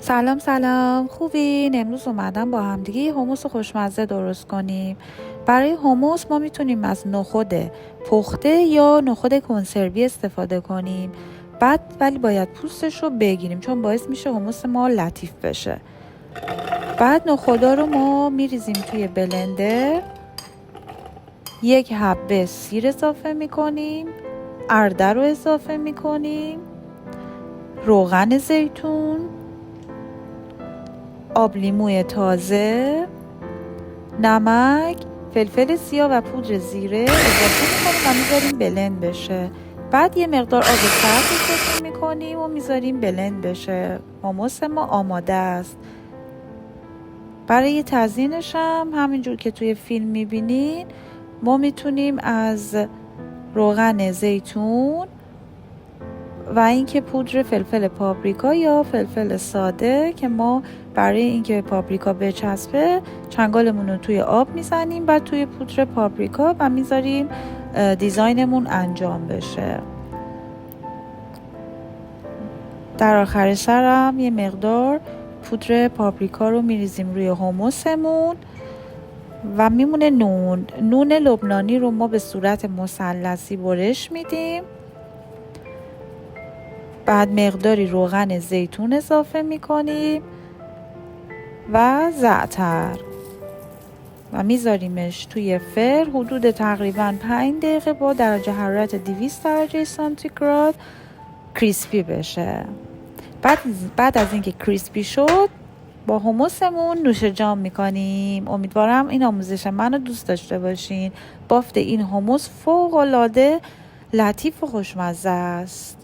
سلام خوبین؟ امروز اومدم با همدیگه یه حموس خوشمزه درست کنیم. برای حموس ما میتونیم از نخود پخته یا نخود کنسروی استفاده کنیم. بعد ولی باید پوستش رو بگیریم چون باعث میشه حموس ما لطیف بشه. بعد نخودا رو ما میریزیم توی بلندر، 1 حبه سیر اضافه میکنیم، ارده رو اضافه میکنیم، روغن زیتون، آب لیموی تازه، نمک، فلفل سیاه و پودر زیره اضافه میکنیم و میذاریم بلند بشه. بعد یه مقدار آب سرد اضافه میکنیم و میذاریم بلند بشه. حموس ما آماده است. برای تزیینش هم همینجور که توی فیلم میبینین ما میتونیم از روغن زیتون و اینکه پودر فلفل پاپریکا یا فلفل ساده که ما برای اینکه پاپریکا بچسبه چنگالمون رو توی آب میزنیم، بعد توی پودر پاپریکا و میذاریم دیزاینمون انجام بشه. در آخر سرم یه مقدار پودر پاپریکا رو میریزیم روی حموسمون و میمونه نون لبنانی رو ما به صورت مثلثی برش میدیم. بعد مقداری روغن زیتون اضافه میکنیم و زعتر و میذاریمش توی فر حدود تقریبا 5 دقیقه با درجه حرارت 200 درجه سانتیگراد کریسپی بشه. بعد از اینکه کریسپی شد با حموسمون نوش جام میکنیم. امیدوارم این آموزش منو دوست داشته باشین. بافت این حموس فوق العاده لطیف و خوشمزه است.